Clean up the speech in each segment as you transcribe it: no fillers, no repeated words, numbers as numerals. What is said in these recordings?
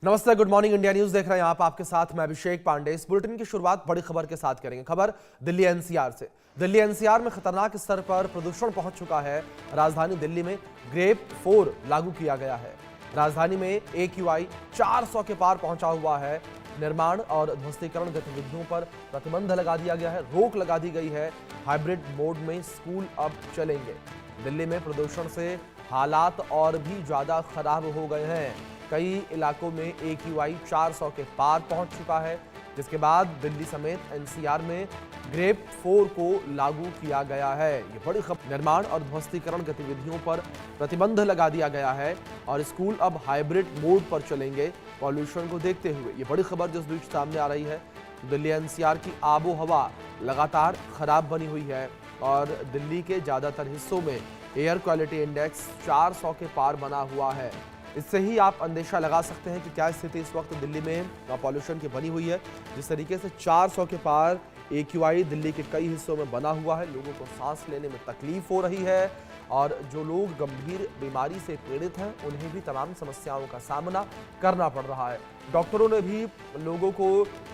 नमस्ते, good morning India news देख रहे हैं आप। आपके साथ मैं अभिषेक पांडे। इस बुलेटिन की शुरुआत बड़ी खबर के साथ करेंगे। खबर दिल्ली एनसीआर से। दिल्ली एनसीआर में खतरनाक स्तर पर प्रदूषण पहुंच चुका है। राजधानी दिल्ली में ग्रेड 4 लागू किया गया है। राजधानी में AQI 400 के पार पहुंचा हुआ है। निर्माण और ध्वस्तीकरण गतिविधियों पर प्रतिबंध लगा दिया गया है, रोक लगा दी गई है। हाइब्रिड मोड में स्कूल अब चलेंगे। दिल्ली में प्रदूषण से हालात और भी ज्यादा खराब हो गए हैं। कई इलाकों में AQI 400 के पार पहुंच चुका है, जिसके बाद दिल्ली समेत एनसीआर में ग्रेड 4 को लागू किया गया है। ये बड़ी खबर। निर्माण और ध्वस्तीकरण गतिविधियों पर प्रतिबंध लगा दिया गया है और स्कूल अब हाइब्रिड मोड पर चलेंगे पॉल्यूशन को देखते हुए। ये बड़ी खबर जिस बीच सामने आ रही है। दिल्ली एनसीआर की आबो हवा लगातार खराब बनी हुई है और दिल्ली के ज्यादातर हिस्सों में एयर क्वालिटी इंडेक्स 400 के पार बना हुआ है। इससे ही आप अंदेशा लगा सकते हैं कि क्या स्थिति इस वक्त दिल्ली में पॉल्यूशन की बनी हुई है। जिस तरीके से 400 के पार AQI दिल्ली के कई हिस्सों में बना हुआ है, लोगों को सांस लेने में तकलीफ हो रही है और जो लोग गंभीर बीमारी से पीड़ित हैं उन्हें भी तमाम समस्याओं का सामना करना पड़ रहा है। डॉक्टरों ने भी लोगों को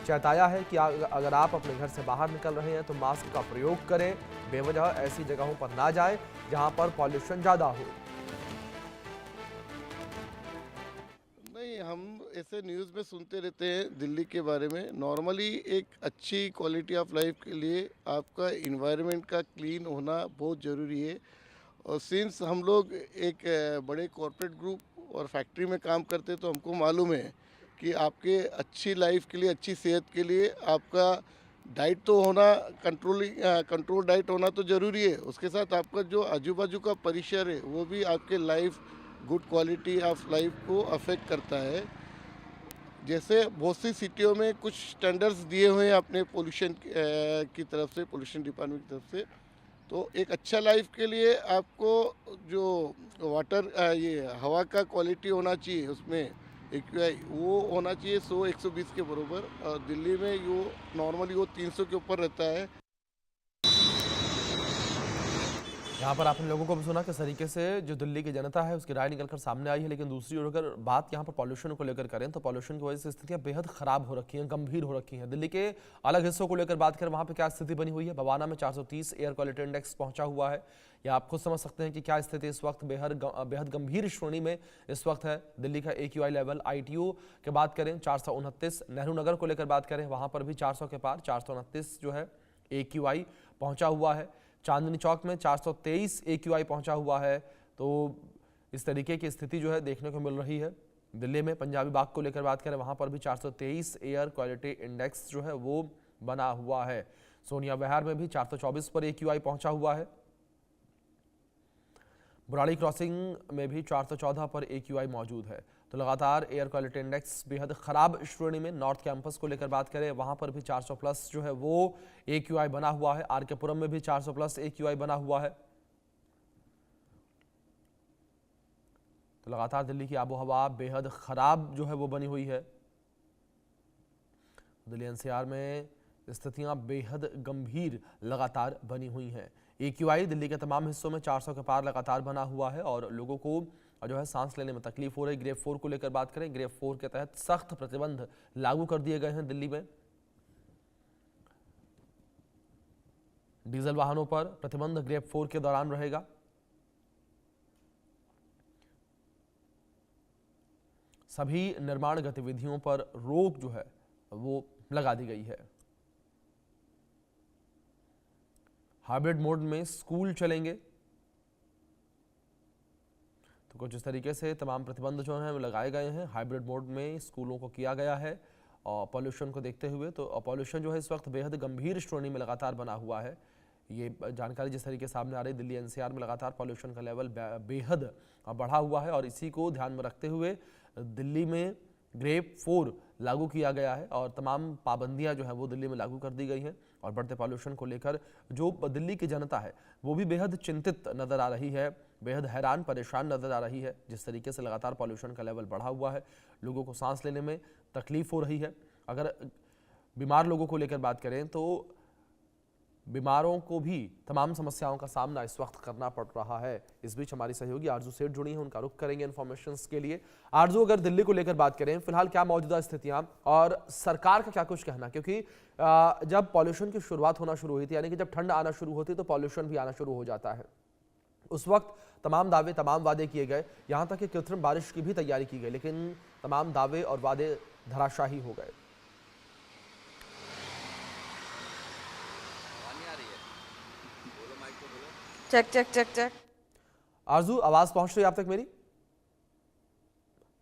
चेताया है कि अगर आप अपने घर से बाहर निकल रहे हैं तो मास्क का प्रयोग करें, बेवजह ऐसी जगहों पर ना जाएं जहां पर पॉल्यूशन ज़्यादा हो। हम ऐसे न्यूज़ में सुनते रहते हैं दिल्ली के बारे में। नॉर्मली एक अच्छी क्वालिटी ऑफ लाइफ के लिए आपका इन्वायरमेंट का क्लीन होना बहुत ज़रूरी है। और सिंस हम लोग एक बड़े कॉरपोरेट ग्रुप और फैक्ट्री में काम करते हैं तो हमको मालूम है कि आपके अच्छी लाइफ के लिए, अच्छी सेहत के लिए आपका डाइट तो होना, कंट्रोल डाइट होना तो ज़रूरी है। उसके साथ आपका जो आजू बाजू का परिसर है वो भी आपके life, good quality of life को अफेक्ट करता है। जैसे बहुत सी सिटियों में कुछ स्टैंडर्ड्स दिए हुए हैं अपने पोल्यूशन की तरफ से, पोल्यूशन डिपार्टमेंट की तरफ से। तो एक अच्छा लाइफ के लिए आपको जो वाटर ये हवा का क्वालिटी होना चाहिए, उसमें AQI वो होना चाहिए 100-120 के बराबर। और दिल्ली में वो नॉर्मली वो 300 के ऊपर रहता है। यहाँ पर आपने लोगों को भी सुना किस तरीके से जो दिल्ली की जनता है उसकी राय निकलकर सामने आई है। लेकिन दूसरी ओर अगर बात यहाँ पर पॉल्यूशन को लेकर करें तो पॉल्यूशन की वजह से स्थितियाँ बेहद खराब हो रखी हैं, गंभीर हो रखी हैं। दिल्ली के अलग हिस्सों को लेकर बात करें, वहाँ पर क्या स्थिति बनी हुई है। बवाना में 430 एयर क्वालिटी इंडेक्स पहुंचा हुआ है। या आप खुद समझ सकते हैं कि क्या स्थिति इस वक्त बेहद गंभीर श्रेणी में इस वक्त है दिल्ली का AQI लेवल। ITO की बात करें 429, नेहरू नगर को लेकर बात करें वहाँ पर भी 400 के पार 429 जो है AQI पहुँचा हुआ है। चांदनी चौक में 423 AQI पहुंचा हुआ है। तो इस तरीके की स्थिति जो है देखने को मिल रही है। दिल्ली में पंजाबी बाग को लेकर बात करें वहां पर भी 423 एयर क्वालिटी इंडेक्स जो है वो बना हुआ है। सोनिया विहार में भी 424 पर AQI पहुंचा हुआ है। बुराड़ी क्रॉसिंग में भी 414 पर AQI मौजूद है। तो लगातार एयर क्वालिटी इंडेक्स बेहद खराब श्रेणी में। नॉर्थ कैंपस को लेकर बात करें वहां पर भी 400 प्लस जो है वो AQI बना हुआ है। RK पुरम में भी 400 प्लस AQI बना हुआ है। तो लगातार दिल्ली की आबोहवा बेहद खराब जो है वो बनी हुई है। दिल्ली NCR में स्थितियां बेहद गंभीर लगातार बनी हुई हैं। AQI दिल्ली के तमाम हिस्सों में 400 के पार लगातार बना हुआ है और लोगों को जो है सांस लेने में तकलीफ हो रही है। ग्रेड 4 को लेकर बात करें, ग्रेड 4 के तहत सख्त प्रतिबंध लागू कर दिए गए हैं दिल्ली में। डीजल वाहनों पर प्रतिबंध ग्रेड 4 के दौरान रहेगा। सभी निर्माण गतिविधियों पर रोक जो है वो लगा दी गई है। हाइब्रिड मोड में स्कूल चलेंगे। तो कुछ इस तरीके से तमाम प्रतिबंध जो हैं वो लगाए गए हैं। हाइब्रिड मोड में स्कूलों को किया गया है और पॉल्यूशन को देखते हुए। तो पॉल्यूशन जो है इस वक्त बेहद गंभीर श्रेणी में लगातार बना हुआ है। ये जानकारी जिस तरीके से सामने आ रही है, दिल्ली NCR में लगातार पॉल्यूशन का लेवल बेहद बढ़ा हुआ है और इसी को ध्यान में रखते हुए दिल्ली में ग्रेड 4 लागू किया गया है और तमाम पाबंदियां जो है वो दिल्ली में लागू कर दी गई हैं। और बढ़ते पॉल्यूशन को लेकर जो दिल्ली की जनता है वो भी बेहद चिंतित नजर आ रही है, बेहद हैरान परेशान नजर आ रही है। जिस तरीके से लगातार पॉल्यूशन का लेवल बढ़ा हुआ है, लोगों को सांस लेने में तकलीफ हो रही है। अगर बीमार लोगों को लेकर बात करें तो बीमारों को भी तमाम समस्याओं का सामना इस वक्त करना पड़ रहा है। इस बीच हमारी सहयोगी आरजू सेठ जुड़ी हैं, उनका रुख करेंगे इन्फॉर्मेशन के लिए। आरजू, अगर दिल्ली को लेकर बात करें, फिलहाल क्या मौजूदा स्थितियां और सरकार का क्या कुछ कहना, क्योंकि जब पॉल्यूशन की शुरुआत होना शुरू हुई थी, यानी कि जब ठंड आना शुरू होती तो पॉल्यूशन भी आना शुरू हो जाता है, उस वक्त तमाम दावे तमाम वादे किए गए, यहाँ तक कि कृत्रिम बारिश की भी तैयारी की गई, लेकिन तमाम दावे और वादे धराशाही हो गए। Check check check check. आरजू, आवाज पहुंच रही है आप तक मेरी?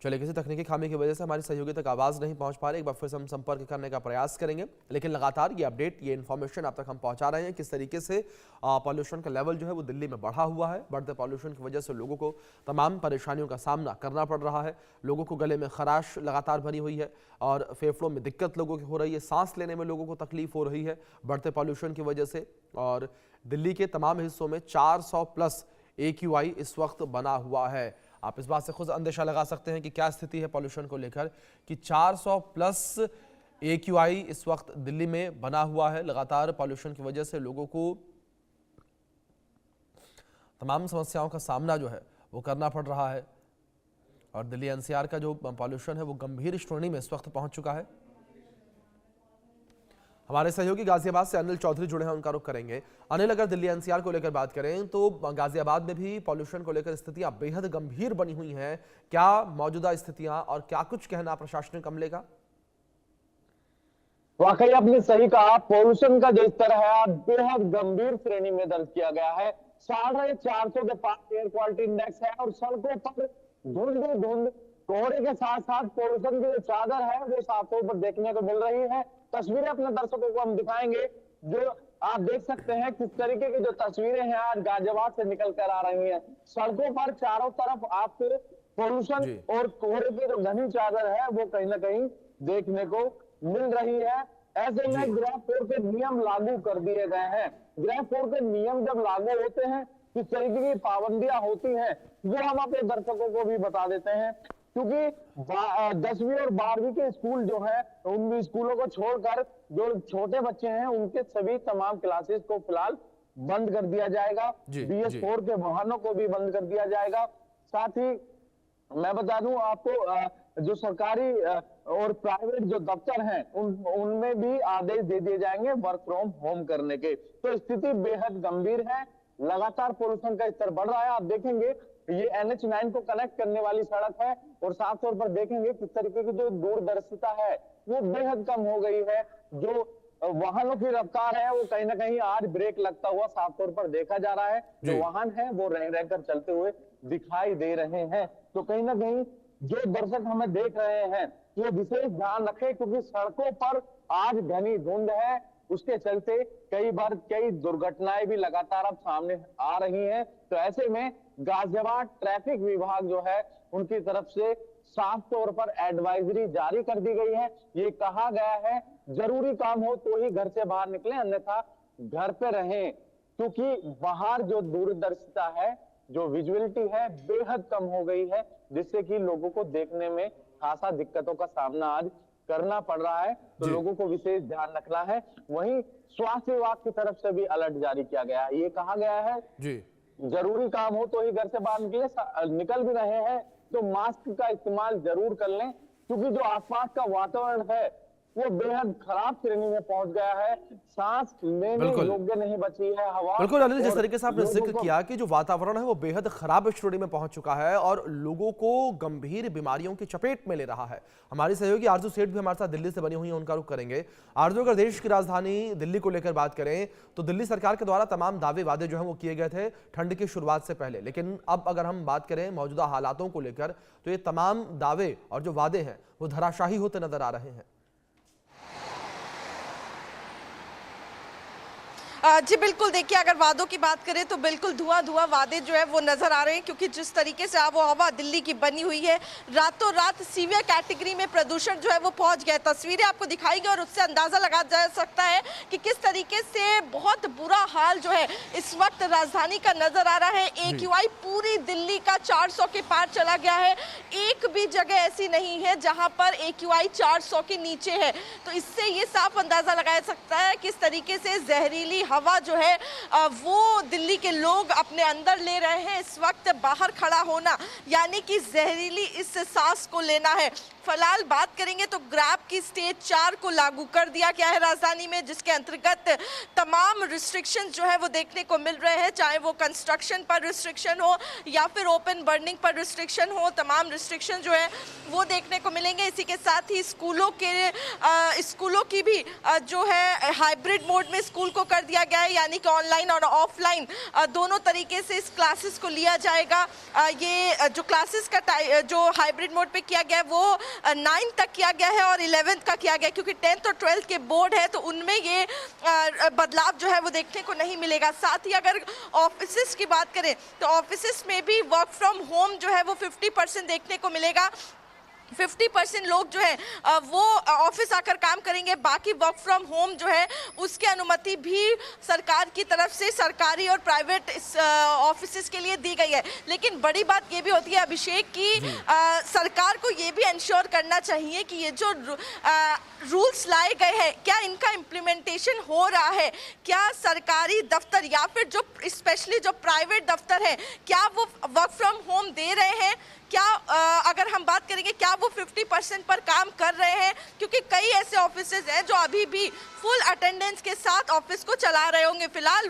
चलिए, किसी तकनीकी खामी की वजह से हमारी सहयोगी तक आवाज नहीं पहुंच पा रही। एक बार फिर से हम संपर्क करने का प्रयास करेंगे, लेकिन लगातार ये अपडेट, ये इन्फॉर्मेशन आप तक हम पहुंचा रहे हैं किस तरीके से पॉल्यूशन का लेवल जो है वो दिल्ली में बढ़ा हुआ है। बढ़ते पॉल्यूशन की वजह से लोगों को तमाम परेशानियों का सामना करना पड़ रहा है। लोगों को गले में खराश लगातार भरी हुई है और फेफड़ों में दिक्कत लोगों की हो रही है, सांस लेने में लोगों को तकलीफ हो रही है बढ़ते पॉल्यूशन की वजह से। और दिल्ली के तमाम हिस्सों में 400 प्लस AQI इस वक्त बना हुआ है। आप इस बात से खुद अंदेशा लगा सकते हैं कि क्या स्थिति है पॉल्यूशन को लेकर, कि 400 प्लस AQI इस वक्त दिल्ली में बना हुआ है। लगातार पॉल्यूशन की वजह से लोगों को तमाम समस्याओं का सामना जो है वो करना पड़ रहा है और दिल्ली NCR का जो पॉल्यूशन है वो गंभीर श्रेणी में इस वक्त पहुंच चुका है। हमारे सहयोगी गाजियाबाद से अनिल चौधरी जुड़े हैं, उनका रुख करेंगे। अनिल, अगर दिल्ली NCR को लेकर बात करें तो गाजियाबाद में भी पॉल्यूशन को लेकर स्थितियां बेहद गंभीर बनी हुई हैं। क्या मौजूदा स्थितियां और क्या कुछ कहना प्रशासनिक अमले का? वाकई आपने सही कहा, पॉल्यूशन का जो स्तर है बेहद गंभीर श्रेणी में दर्ज किया गया है। 450 के पास एयर क्वालिटी इंडेक्स है और सड़कों पर धुंध कोहरे के साथ साथ पॉल्यूशन की जो चादर है वो साफों पर देखने को मिल रही है। तस्वीरें अपने दर्शकों को हम दिखाएंगे, जो आप देख सकते हैं किस तरीके की जो तस्वीरें हैं आज गाजियाबाद से निकल कर आ रही हैं। सड़कों पर चारों तरफ आपको पॉल्यूशन और कोहरे की जो घनी चादर है वो कहीं ना कहीं देखने को मिल रही है। ऐसे में ग्राफ 4 के नियम लागू कर दिए गए हैं। ग्राफ 4 के नियम जब लागू होते हैं, किस तरीके की पाबंदियां होती हैं, वो हम अपने दर्शकों को भी बता देते हैं। क्योंकि 10वीं और 12वीं के स्कूल जो है, उन स्कूलों को छोड़कर जो छोटे बच्चे हैं उनके सभी तमाम क्लासेस को फिलहाल बंद कर दिया जाएगा। BS4 के वाहनों को भी बंद कर दिया जाएगा। साथ ही मैं बता दूं आपको, जो सरकारी और प्राइवेट जो दफ्तर हैं उनमें भी आदेश दे दिए जाएंगे वर्क फ्रॉम होम करने के। तो स्थिति बेहद गंभीर है, लगातार पॉल्यूशन का स्तर बढ़ रहा है। आप देखेंगे ये NH9 को कनेक्ट करने वाली सड़क है और साफ तौर पर देखेंगे किस तरीके की जो दूरदर्शिता है वो बेहद कम हो गई है। जो वाहनों की रफ्तार है वो कहीं ना कहीं आज ब्रेक लगता हुआ साफ तौर पर देखा जा रहा है। जो वाहन है वो रह रहकर चलते हुए दिखाई दे रहे हैं। तो कहीं ना कहीं जो दर्शक हमें देख रहे हैं वो विशेष ध्यान रखें, क्योंकि सड़कों पर आज घनी धुंध है, उसके चलते कई बार कई दुर्घटनाएं भी लगातार अब सामने आ रही हैं। तो ऐसे में गाजियाबाद ट्रैफिक विभाग जो है उनकी तरफ से साफ तौर पर एडवाइजरी जारी कर दी गई है। ये कहा गया है जरूरी काम हो तो ही घर से बाहर निकलें, अन्यथा घर पे रहें, क्योंकि बाहर जो दूरदर्शिता है, जो विजुअलिटी है बेहद कम हो गई है, जिससे कि लोगों को देखने में खासा दिक्कतों का सामना आज करना पड़ रहा है। तो लोगों को विशेष ध्यान रखना है। वहीं स्वास्थ्य विभाग की तरफ से भी अलर्ट जारी किया गया है। ये कहा गया है जरूरी काम हो तो ही घर से बाहर निकल भी रहे हैं तो मास्क का इस्तेमाल जरूर कर लें, क्योंकि जो आसपास का वातावरण है वो बेहद खराब श्रेणी में पहुंच गया है। सांस लेने योग्य नहीं बची है हवा। बिल्कुल अनिल, जिस तरीके से आपने जिक्र किया कि जो वातावरण है वो बेहद खराब श्रेणी में पहुंच चुका है और लोगों को गंभीर बीमारियों की चपेट में ले रहा है। हमारी सहयोगी आरजू सेठ भी हमारे साथ दिल्ली से बनी हुई है, उनका रुख करेंगे। आरजू, अगर देश की राजधानी दिल्ली को लेकर बात करें तो दिल्ली सरकार के द्वारा तमाम दावे वादे जो है वो किए गए थे ठंड की शुरुआत से पहले, लेकिन अब अगर हम बात करें मौजूदा हालातों को लेकर तो ये तमाम दावे और जो वादे हैं वो धराशाही होते नजर आ रहे हैं। जी बिल्कुल, देखिए अगर वादों की बात करें तो बिल्कुल धुआं वादे जो है वो नजर आ रहे हैं, क्योंकि जिस तरीके से आबो हवा दिल्ली की बनी हुई है, रातों रात सीवियर कैटेगरी में प्रदूषण जो है वो पहुंच गया। तस्वीरें आपको दिखाई गई और उससे अंदाजा लगाया जा सकता है कि किस तरीके से बहुत बुरा हाल जो है इस वक्त राजधानी का नजर आ रहा है। AQI पूरी दिल्ली का 400 के पार चला गया है। एक भी जगह ऐसी नहीं है जहां पर AQI 400 के नीचे है। तो इससे ये साफ अंदाजा लगाया सकता है किस तरीके से जहरीली हवा जो है वो दिल्ली के लोग अपने अंदर ले रहे हैं। इस वक्त बाहर खड़ा होना यानी कि जहरीली इस सांस को लेना है। फिलहाल बात करेंगे तो ग्रैब की स्टेज 4 को लागू कर दिया गया है राजधानी में, जिसके अंतर्गत तमाम रिस्ट्रिक्शन जो है वो देखने को मिल रहे हैं, चाहे वो कंस्ट्रक्शन पर रिस्ट्रिक्शन हो या फिर ओपन बर्निंग पर रिस्ट्रिक्शन हो। तमाम रिस्ट्रिक्शन जो है वो देखने को मिलेंगे। इसी के साथ ही स्कूलों की भी जो है हाइब्रिड मोड में स्कूल को कर दिया गया है, यानी कि ऑनलाइन और ऑफलाइन दोनों तरीके से इस क्लासेस को लिया जाएगा। ये जो क्लासेस का जो हाइब्रिड मोड पे किया गया है वो 9 तक किया गया है और 11th का किया गया, क्योंकि 10th और 12th के बोर्ड है तो उनमें ये बदलाव जो है वो देखने को नहीं मिलेगा। साथ ही अगर ऑफिसेस की बात करें तो ऑफिसेस में भी वर्क फ्रॉम होम जो है वो 50% देखने को मिलेगा। 50% लोग जो है वो ऑफिस आकर काम करेंगे, बाकी वर्क फ्रॉम होम जो है उसकी अनुमति भी सरकार की तरफ से सरकारी और प्राइवेट ऑफिसेस के लिए दी गई है। लेकिन बड़ी बात ये भी होती है अभिषेक की सरकार को ये भी इंश्योर करना चाहिए कि ये जो रूल्स लाए गए हैं क्या इनका इम्प्लीमेंटेशन हो रहा है, क्या सरकारी दफ्तर या फिर जो स्पेशली जो प्राइवेट दफ्तर है क्या वो वर्क फ्रॉम होम दे रहे हैं, क्या अगर हम बात करेंगे क्या वो 50% पर काम कर रहे हैं, क्योंकि कई ऐसे ऑफिसेज हैं जो अभी भी फुल अटेंडेंस के साथ ऑफिस को चला रहे होंगे। फिलहाल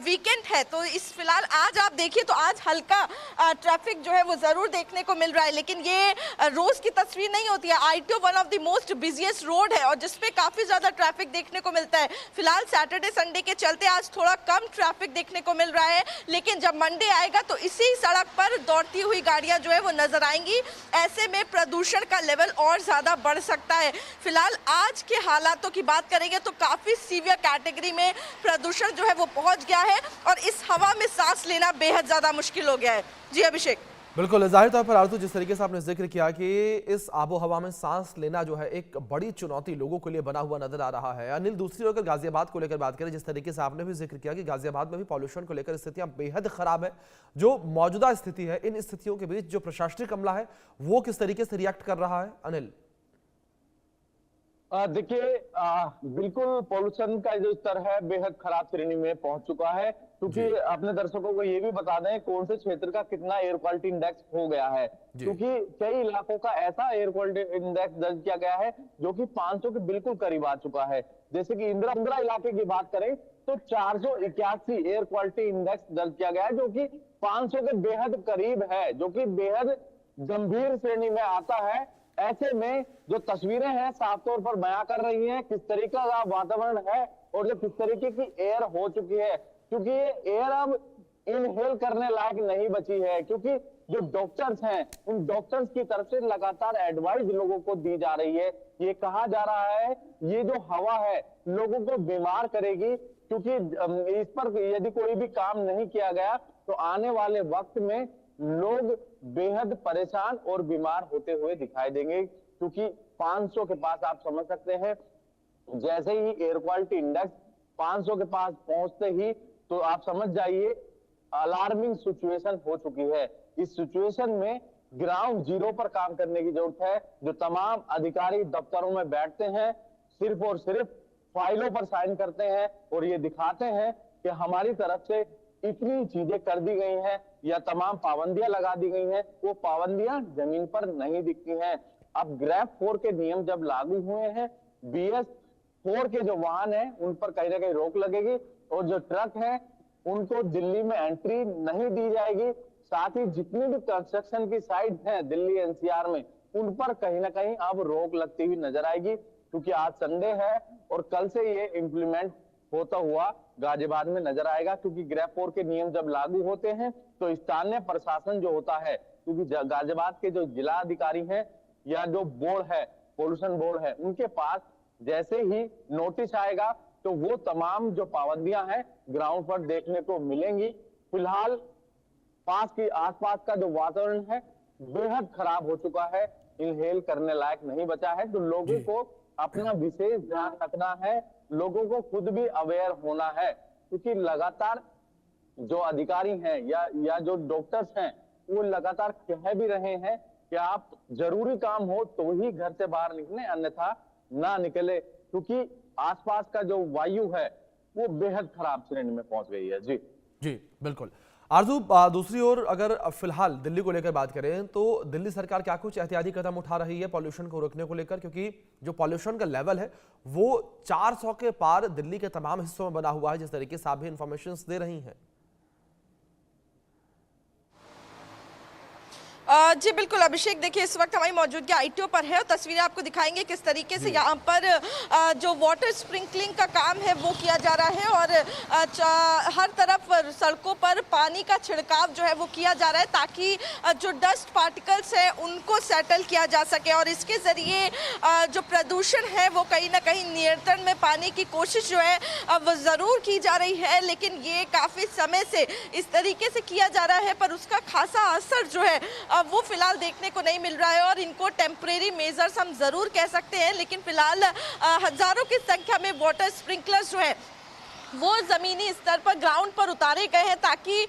वीकेंड है तो फिलहाल आज आप देखिए तो आज हल्का ट्रैफिक जो है वो जरूर देखने को मिल रहा है, लेकिन ये रोज की तस्वीर नहीं होती है। ITO one of the most busiest road है और जिसपे काफी ज्यादा ट्रैफिक देखने को मिलता है। फिलहाल सैटरडे संडे के चलते आज थोड़ा कम ट्रैफिक देखने को मिल रहा है, लेकिन जब मंडे आएगा तो इसी सड़क पर दौड़ती हुई गाड़ियां जो है वो नजर आएंगी। ऐसे में प्रदूषण का लेवल और ज्यादा बढ़ सकता है। फिलहाल आज के हालातों की बात करेंगे तो काफी सीवियर कैटेगरी में प्रदूषण जो है वो पहुंच गया है और इस हवा में सांस लेना बेहद ज्यादा मुश्किल हो गया है। जी अभिषेक। बिल्कुल, जाहिर तौर पर आरतू जिस तरीके से आपने जिक्र किया कि इस आबो हवा में सांस लेना जो है एक बड़ी चुनौती लोगों के लिए बना हुआ नजर आ रहा है। अनिल, दूसरी ओर गाजियाबाद को लेकर बात करें, जिस तरीके से आपने भी जिक्र किया कि गाजियाबाद में भी पॉल्यूशन को लेकर स्थितियां बेहद खराब है। जो मौजूदा स्थिति है, इन स्थितियों के बीच जो प्रशासनिक अमला है वो किस तरीके से रिएक्ट कर रहा है? अनिल देखिए, बिल्कुल पॉल्यूशन का जो स्तर है बेहद खराब श्रेणी में पहुंच चुका है, क्योंकि अपने दर्शकों को ये भी बता दें कौन से क्षेत्र का कितना एयर क्वालिटी इंडेक्स हो गया है, क्योंकि कई इलाकों का ऐसा एयर क्वालिटी इंडेक्स दर्ज किया गया है जो कि 500 के बिल्कुल करीब आ चुका है। जैसे कि इंदिरा इलाके की बात करें तो 481 एयर क्वालिटी इंडेक्स दर्ज किया गया है, जो कि 500 के बेहद करीब है, जो कि बेहद गंभीर श्रेणी में आता है। ऐसे में जो तस्वीरें हैं साफ तौर पर बयां कर रही हैं किस तरीके का वातावरण है और जो किस तरीके की एयर हो चुकी है, क्योंकि ये एयर अब इनहेल करने लायक नहीं बची है, क्योंकि जो डॉक्टर्स हैं उन डॉक्टर्स की तरफ से लगातार एडवाइस लोगों को दी जा रही है। ये कहा जा रहा है ये जो हवा है लोगों को बीमार करेगी, क्योंकि इस पर यदि कोई भी काम नहीं किया गया तो आने वाले वक्त में लोग बेहद परेशान और बीमार होते हुए दिखाई देंगे, क्योंकि 500 के पास आप समझ सकते हैं जैसे ही एयर क्वालिटी इंडेक्स 500 के पास पहुंचते ही तो आप समझ जाइए अलार्मिंग सिचुएशन हो चुकी है। इस सिचुएशन में ग्राउंड जीरो पर काम करने की जरूरत है। जो तमाम अधिकारी दफ्तरों में बैठते हैं सिर्फ और सिर्फ फाइलों पर साइन करते हैं और ये दिखाते हैं कि हमारी तरफ से इतनी चीजें कर दी गई हैं या तमाम पाबंदियां लगा दी गई हैं, वो पाबंदियां जमीन पर नहीं दिखती हैं। अब ग्रैब 4 के नियम जब लागू हुए हैं, BS4 के जो वाहन हैं उन पर कहीं ना कहीं रोक लगेगी और जो ट्रक हैं उनको दिल्ली में एंट्री नहीं दी जाएगी। साथ ही जितनी भी कंस्ट्रक्शन की साइट हैं दिल्ली NCR में उन पर कहीं ना कहीं अब रोक लगती हुई नजर आएगी, क्योंकि आज संडे है और कल से ये इंप्लीमेंट होता हुआ गाजियाबाद में नजर आएगा। क्योंकि ग्रैब 4 के नियम जब लागू होते हैं तो स्थानीय प्रशासन जो होता है, क्योंकि गाजियाबाद के जो जिला अधिकारी हैं या जो बोर्ड है पोल्यूशन बोर्ड है उनके पास जैसे ही नोटिस आएगा तो वो तमाम जो पाबंदियां हैं ग्राउंड पर देखने को मिलेंगी। फिलहाल आसपास का जो वातावरण है बेहद खराब हो चुका है, इनहेल करने लायक नहीं बचा है। तो लोगों को अपना विशेष ध्यान रखना है, लोगों को खुद भी अवेयर होना है, क्योंकि लगातार जो अधिकारी हैं या जो डॉक्टर्स हैं वो लगातार कह भी रहे हैं कि आप जरूरी काम हो तो ही घर से बाहर निकले, अन्यथा ना निकले, क्योंकि आसपास का जो वायु है वो बेहद खराब श्रेणी में पहुंच गई है। जी जी बिल्कुल। आरजू, दूसरी ओर अगर फिलहाल दिल्ली को लेकर बात करें तो दिल्ली सरकार क्या कुछ एहतियाती कदम उठा रही है पॉल्यूशन को रोकने को लेकर, क्योंकि जो पॉल्यूशन का लेवल है वो 400 के पार दिल्ली के तमाम हिस्सों में बना हुआ है, जिस तरीके से आप भी इंफॉर्मेशन दे रही हैं। जी बिल्कुल अभिषेक, देखिए इस वक्त हमारी मौजूदगी आईटीओ पर है और तस्वीरें आपको दिखाएंगे किस तरीके से यहाँ पर जो वाटर स्प्रिंकलिंग का काम है वो किया जा रहा है और हर तरफ सड़कों पर पानी का छिड़काव जो है वो किया जा रहा है ताकि जो डस्ट पार्टिकल्स है उनको सेटल किया जा सके और इसके ज़रिए जो प्रदूषण है वो कहीं ना कहीं नियंत्रण में पाने की कोशिश जो है वो ज़रूर की जा रही है, लेकिन ये काफ़ी समय से इस तरीके से किया जा रहा है पर उसका खासा असर जो है वो फिलहाल देखने को नहीं मिल रहा है और इनको टेम्परेरी मेजर्स हम जरूर कह सकते हैं, लेकिन फिलहाल हजारों की संख्या में वाटर स्प्रिंकलर्स जो है वो ज़मीनी स्तर पर ग्राउंड पर उतारे गए हैं ताकि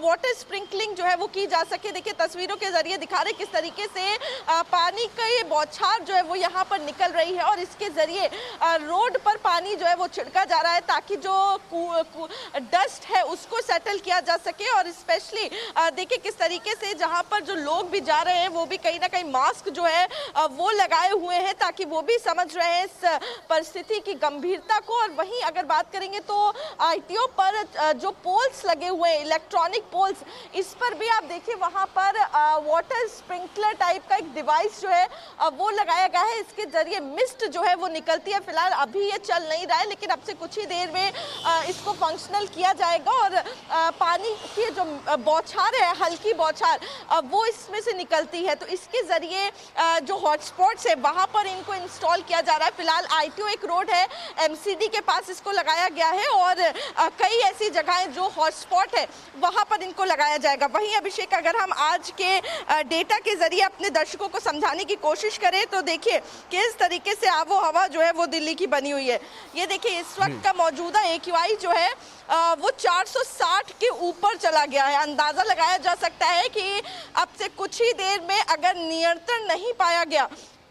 वाटर स्प्रिंकलिंग जो है वो की जा सके। देखिए तस्वीरों के जरिए दिखा रहे किस तरीके से पानी का ये बौछार जो है वो यहाँ पर निकल रही है और इसके ज़रिए रोड पर पानी जो है वो छिड़का जा रहा है ताकि जो डस्ट है उसको सेटल किया जा सके। और स्पेशली देखिए किस तरीके से जहाँ पर जो लोग भी जा रहे हैं वो भी कहीं ना कहीं मास्क जो है वो लगाए हुए हैं ताकि वो भी समझ रहे हैं इस परिस्थिति की गंभीरता को। और वहीं अगर बात करेंगे तो आईटीओ पर जो पोल्स लगे हुए हैं, इलेक्ट्रॉनिक पोल्स, इस पर भी आप देखिए वहां पर वाटर स्प्रिंकलर टाइप का एक डिवाइस जो है वो लगाया गया है। इसके जरिए मिस्ट जो है वो निकलती है। फिलहाल अभी ये चल नहीं रहा है लेकिन अब से कुछ ही देर में इसको फंक्शनल किया जाएगा और पानी की जो बौछार है, हल्की बौछार, वो इसमें से निकलती है। तो इसके जरिए जो हॉटस्पॉट्स है वहां पर इनको इंस्टॉल किया जा रहा है। फिलहाल आईटीओ एक रोड है एमसीडी के पास इसको लगाया गया है और कई ऐसी जगहें जो हॉटस्पॉट है वहां पर इनको लगाया जाएगा। वहीं अभिषेक अगर हम आज के डेटा के जरिए अपने दर्शकों को समझाने की कोशिश करें तो देखिए किस तरीके से आबो हवा जो है वो दिल्ली की बनी हुई है। ये देखिए इस वक्त का मौजूदा AQI जो है वो 460 के ऊपर चला गया है। अंदाजा लगाया जा सकता है कि अब से कुछ ही देर में अगर नियंत्रण नहीं पाया गया,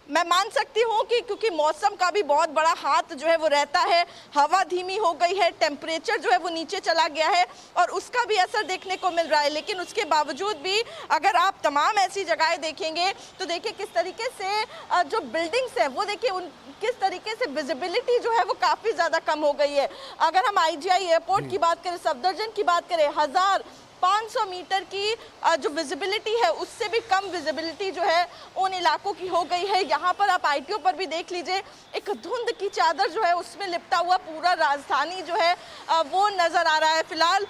मैं मान सकती हूँ कि क्योंकि मौसम का भी बहुत बड़ा हाथ जो है वो रहता है, हवा धीमी हो गई है, टेम्परेचर जो है वो नीचे चला गया है और उसका भी असर देखने को मिल रहा है। लेकिन उसके बावजूद भी अगर आप तमाम ऐसी जगहें देखेंगे तो देखिए किस तरीके से जो बिल्डिंग्स हैं वो देखिए उन किस तरीके से विजिबिलिटी जो है वो काफ़ी ज़्यादा कम हो गई है। अगर हम IGI एयरपोर्ट की बात करें, सफदरजंग की बात करें, 1500 मीटर की जो विजिबिलिटी है उससे भी कम विजिबिलिटी जो है उन इलाकों की हो गई है। यहाँ पर आप आईटीओ पर भी देख लीजिए, एक धुंध की चादर जो है उसमें लिपटा हुआ पूरा राजधानी जो है वो नजर आ रहा है। फिलहाल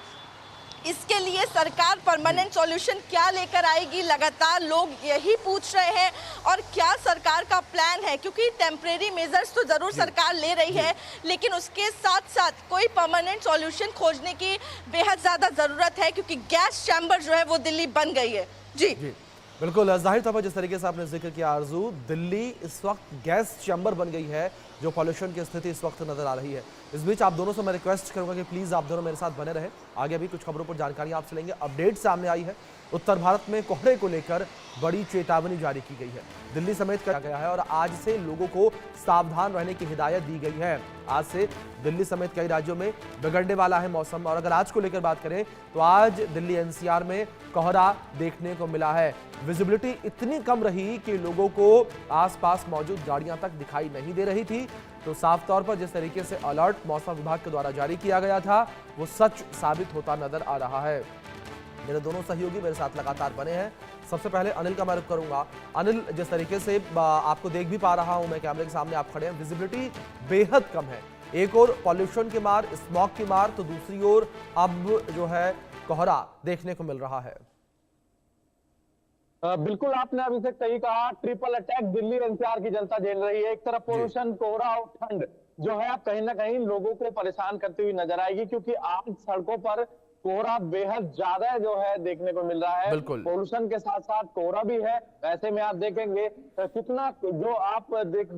इसके लिए सरकार परमानेंट सॉल्यूशन क्या लेकर आएगी, लगातार लोग यही पूछ रहे हैं और क्या सरकार का प्लान है, क्योंकि टेम्परेरी मेजर्स तो जरूर सरकार ले रही है लेकिन उसके साथ साथ कोई परमानेंट सॉल्यूशन खोजने की बेहद ज्यादा जरूरत है क्योंकि गैस चैम्बर जो है वो दिल्ली बन गई है। जी बिल्कुल, जाहिर तौर पर जिस तरीके से आपने जिक्र किया आरजू, दिल्ली इस वक्त गैस चैम्बर बन गई है जो पॉल्यूशन की स्थिति इस वक्त नजर आ रही है। इस बीच आप दोनों से मैं रिक्वेस्ट करूंगा कि प्लीज़ आप दोनों मेरे साथ बने रहे, आगे भी कुछ खबरों पर जानकारी आपसे लेंगे। अपडेट सामने आई है, उत्तर भारत में कोहरे को लेकर बड़ी चेतावनी जारी की गई है, दिल्ली समेत किया गया है और आज से लोगों को सावधान रहने की हिदायत दी गई है। आज से दिल्ली समेत कई राज्यों में बिगड़ने वाला है मौसम और अगर आज को लेकर बात करें तो आज दिल्ली NCR में कोहरा देखने को मिला है। विजिबिलिटी इतनी कम रही कि लोगों को आसपास मौजूद गाड़ियां तक दिखाई नहीं दे रही थी। तो साफ तौर पर जिस तरीके से अलर्ट मौसम विभाग के द्वारा जारी किया गया था वो सच साबित होता नजर आ रहा है। मेरे दोनों सहयोगी मेरे साथ लगातार बने हैं। सबसे पहले अनिल का मैं रुख करूंगा। अनिल, जिस तरीके से आपको देख भी पा रहा हूं मैं, कैमरे के सामने आप खड़े हैं, विजिबिलिटी बेहद कम है। एक और पॉल्यूशन की मार, स्मॉग की मार, तो दूसरी ओर अब जो है कोहरा देखने को मिल रहा है। बिल्कुल आपने अभी से सही कहा, ट्रिपल अटैक दिल्ली NCR की जनता झेल रही है। एक तरफ पोल्यूशन, कोहरा और ठंड जो है कहीं ना कहीं लोगों को परेशान करती हुई नजर आएगी क्योंकि आज सड़कों पर कोहरा बेहद ज्यादा जो है देखने को मिल रहा है। पोल्यूशन के साथ साथ कोहरा भी है। ऐसे में आप देखेंगे कितना जो आप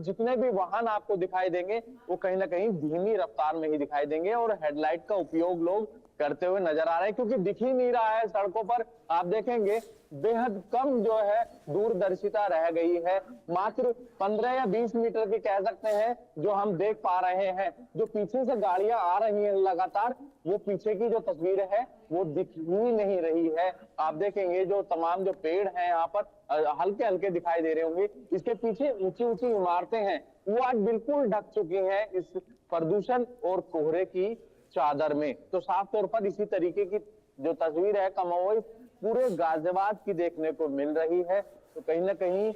जितने भी वाहन आपको दिखाई देंगे वो कहीं ना कहीं धीमी रफ्तार में ही दिखाई देंगे और हेडलाइट का उपयोग लोग करते हुए नजर आ रहे हैं, क्योंकि दिख ही नहीं रहा है सड़कों पर। आप देखेंगे बेहद कम जो है दूरदर्शिता रह गई है, मात्र 15 या 20 मीटर की कह सकते हैं जो हम देख पा रहे हैं। जो पीछे से गाड़ियां आ रही हैं लगातार, वो पीछे की जो तस्वीर है वो दिख ही नहीं रही है। आप देखेंगे जो तमाम जो पेड़ हैं यहाँ पर हल्के हल्के दिखाई दे रहे होंगे, इसके पीछे ऊंची ऊंची इमारतें हैं, वो आज बिल्कुल ढक चुकी हैं इस प्रदूषण और कोहरे की चादर में। तो साफ तौर पर इसी तरीके की जो तस्वीर है कमोबेश पूरे गाजियाबाद की देखने को मिल रही है। तो कहीं ना कहीं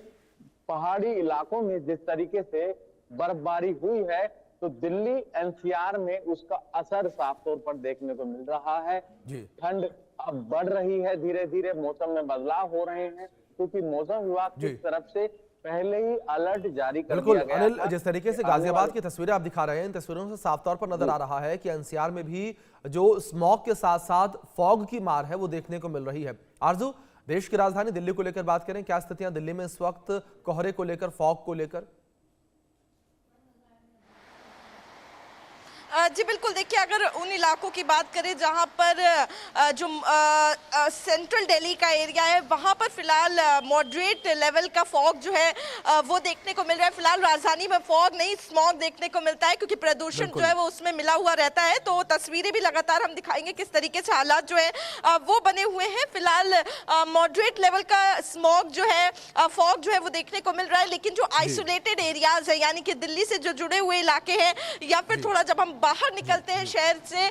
पहाड़ी इलाकों में जिस तरीके से बर्फबारी हुई है, तो दिल्ली एनसीआर में उसका असर साफ तौर पर देखने को मिल रहा है। ठंड अब बढ़ रही है, धीरे धीरे मौसम में बदलाव हो रहे हैं, क्योंकि मौसम विभाग की तरफ से पहले ही अलर्ट जारी कर दिया गया अनिल, था। जिस तरीके से गाजियाबाद की तस्वीरें आप दिखा रहे हैं, इन तस्वीरों से साफ तौर पर नजर आ रहा है कि एनसीआर में भी जो स्मॉग के साथ साथ फॉग की मार है वो देखने को मिल रही है। आरजू, देश की राजधानी दिल्ली को लेकर बात करें, क्या स्थितियां दिल्ली में इस वक्त कोहरे को लेकर, फॉग को लेकर? जी बिल्कुल, देखिए अगर उन इलाकों की बात करें जहां पर जो सेंट्रल दिल्ली का एरिया है, वहां पर फिलहाल मॉडरेट लेवल का फॉग जो है वो देखने को मिल रहा है। फिलहाल राजधानी में फॉग नहीं, स्मॉग देखने को मिलता है, क्योंकि प्रदूषण जो है वो उसमें मिला हुआ रहता है। तो तस्वीरें भी लगातार हम दिखाएंगे किस तरीके से हालात जो है वो बने हुए हैं। फिलहाल मॉडरेट लेवल का स्मॉग जो है, फॉग जो है वो देखने को मिल रहा है, लेकिन जो आइसोलेटेड एरियाज है, यानी कि दिल्ली से जो जुड़े हुए इलाके हैं, या फिर थोड़ा जब हम बाहर निकलते हैं शहर से,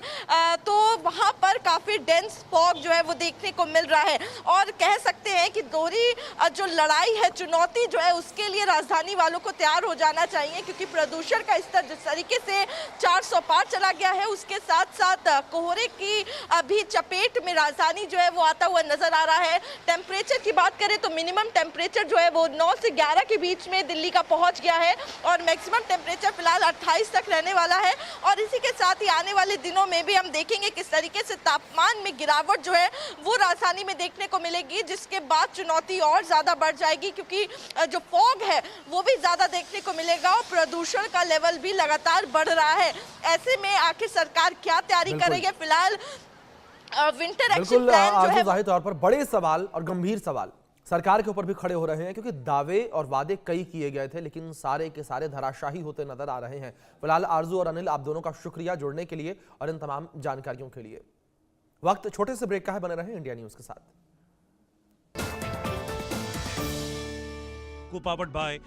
तो वहां पर काफी डेंस फॉग जो है वो देखने को मिल रहा है। और कह सकते हैं कि दोहरी जो लड़ाई है, चुनौती जो है, उसके लिए राजधानी वालों को तैयार हो जाना चाहिए, क्योंकि प्रदूषण का स्तर जिस तरीके से 400 पार चला गया है, उसके साथ साथ कोहरे की भी चपेट में राजधानी जो है वो आता हुआ नजर आ रहा है। टेम्परेचर की बात करें तो मिनिमम टेम्परेचर जो है वो 9 से 11 के बीच में दिल्ली का पहुंच गया है, और मैक्सिमम टेम्परेचर फिलहाल 28 तक रहने वाला है। और इसी के साथ ही आने वाले दिनों में भी हम देखेंगे किस तरीके से तापमान में गिरावट जो है वो राजधानी में देखने को मिलेगी, जिसके बाद चुनौती और ज्यादा बढ़ जाएगी, क्योंकि जो फॉग है वो भी ज्यादा देखने को मिलेगा और प्रदूषण का लेवल भी लगातार बढ़ रहा है। ऐसे में आखिर सरकार क्या तैयारी कर रही है? फिलहाल विंटर एक्शन प्लान जो है, जाहिर तौर पर बड़े सवाल और गंभीर सवाल सरकार के ऊपर भी खड़े हो रहे हैं, क्योंकि दावे और वादे कई किए गए थे, लेकिन सारे के सारे धराशाही होते नजर आ रहे हैं। फिलहाल आरजू और अनिल, आप दोनों का शुक्रिया जुड़ने के लिए और इन तमाम जानकारियों के लिए। वक्त छोटे से ब्रेक का है, बने रहे इंडिया न्यूज के साथ। को पावर्ड बाय